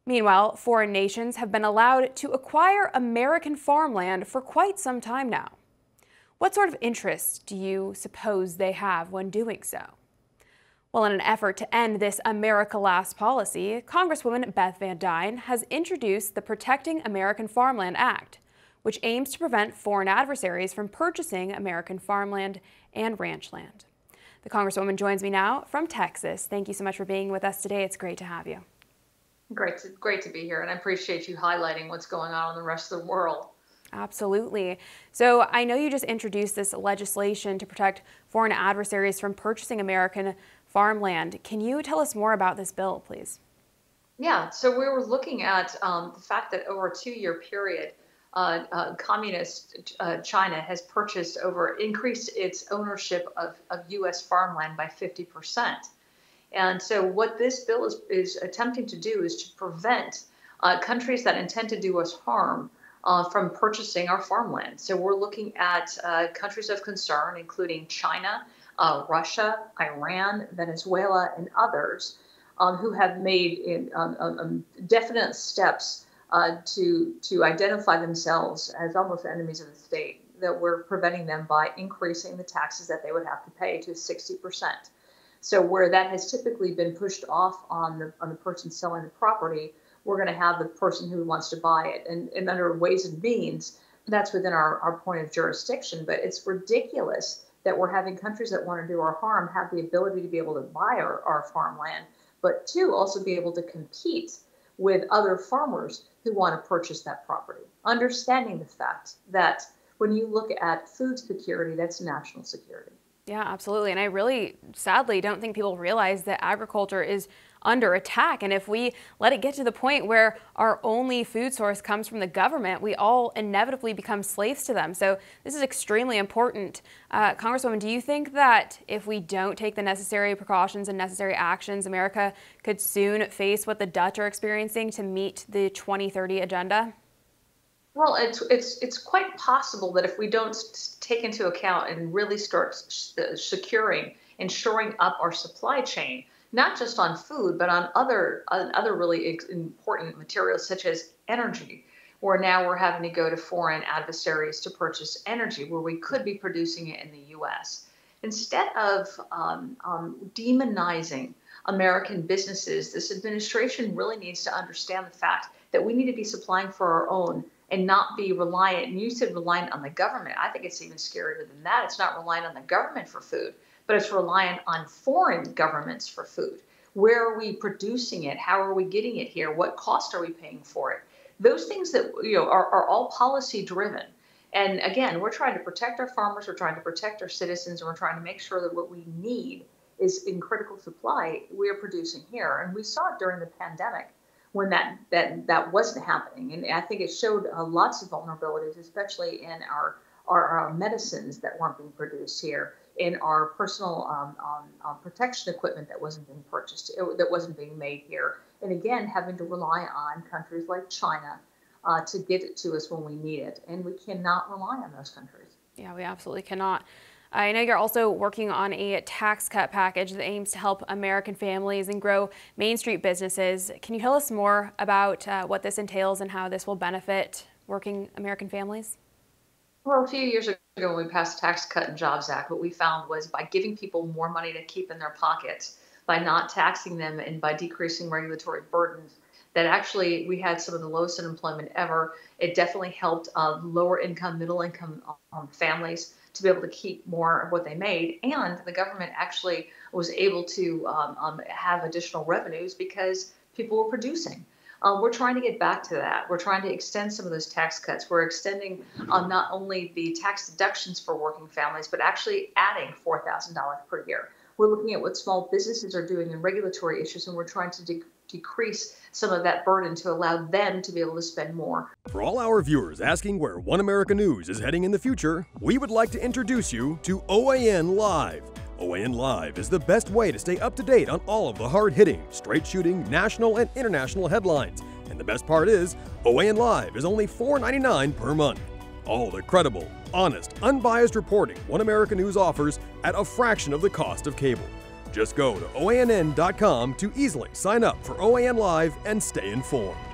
Meanwhile, foreign nations have been allowed to acquire American farmland for quite some time now. What sort of interest do you suppose they have when doing so? Well, in an effort to end this America Last policy, Congresswoman Beth Duyne has introduced the Protecting American Farmland Act, which aims to prevent foreign adversaries from purchasing American farmland and ranch land. The Congresswoman joins me now from Texas. Thank you so much for being with us today. It's great to have you. Great to be here, and I appreciate you highlighting what's going on in the rest of the world. Absolutely. So I know you just introduced this legislation to protect foreign adversaries from purchasing American farmland. Can you tell us more about this bill, please? Yeah, so we were looking at the fact that over a 2-year period, communist China has increased its ownership of U.S. farmland by 50%. And so what this bill is attempting to do is to prevent countries that intend to do us harm from purchasing our farmland. So we're looking at countries of concern, including China, Russia, Iran, Venezuela, and others who have made definite steps to identify themselves as almost enemies of the state, that we're preventing them by increasing the taxes that they would have to pay to 60%. So where that has typically been pushed off on the person selling the property, we're going to have the person who wants to buy it. And under Ways and Means, that's within our point of jurisdiction. But it's ridiculous that we're having countries that want to do our harm have the ability to be able to buy our farmland, but to also be able to compete with other farmers who want to purchase that property. Understanding the fact that when you look at food security, that's national security. Yeah, absolutely. And I really, sadly, don't think people realize that agriculture is under attack. And if we let it get to the point where our only food source comes from the government, we all inevitably become slaves to them. So this is extremely important. Congresswoman, do you think that if we don't take the necessary precautions and necessary actions, America could soon face what the Dutch are experiencing to meet the 2030 agenda? Well, it's quite possible that if we don't take into account and really start securing and shoring up our supply chain, not just on food, but on other really important materials such as energy, where now we're having to go to foreign adversaries to purchase energy where we could be producing it in the U.S. Instead of demonizing American businesses, this administration really needs to understand the fact that we need to be supplying for our own and not be reliant. And you said reliant on the government. I think it's even scarier than that. It's not reliant on the government for food, but it's reliant on foreign governments for food. Where are we producing it? How are we getting it here? What cost are we paying for it? Those things that are all policy driven. And again, we're trying to protect our farmers, we're trying to protect our citizens, and we're trying to make sure that what we need is in critical supply we are producing here. And we saw it during the pandemic when that wasn't happening. And I think it showed lots of vulnerabilities, especially in our medicines that weren't being produced here, in our personal protection equipment that wasn't being purchased, that wasn't being made here. And again, having to rely on countries like China to get it to us when we need it. And we cannot rely on those countries. Yeah, we absolutely cannot. I know you're also working on a tax cut package that aims to help American families and grow Main Street businesses. Can you tell us more about what this entails and how this will benefit working American families? Well, a few years ago when we passed the Tax Cut and Jobs Act, what we found was by giving people more money to keep in their pockets, by not taxing them and by decreasing regulatory burdens, that actually we had some of the lowest unemployment ever. It definitely helped lower income, middle income families to be able to keep more of what they made. And the government actually was able to have additional revenues because people were producing. We're trying to get back to that. We're trying to extend some of those tax cuts. We're extending not only the tax deductions for working families, but actually adding $4,000 per year. We're looking at what small businesses are doing in regulatory issues, and we're trying to decrease some of that burden to allow them to be able to spend more. For all our viewers asking where One America News is heading in the future, we would like to introduce you to OAN Live. OAN Live is the best way to stay up to date on all of the hard-hitting, straight-shooting, national and international headlines. And the best part is, OAN Live is only $4.99 per month. All the credible, honest, unbiased reporting One America News offers at a fraction of the cost of cable. Just go to OANN.com to easily sign up for OAN Live and stay informed.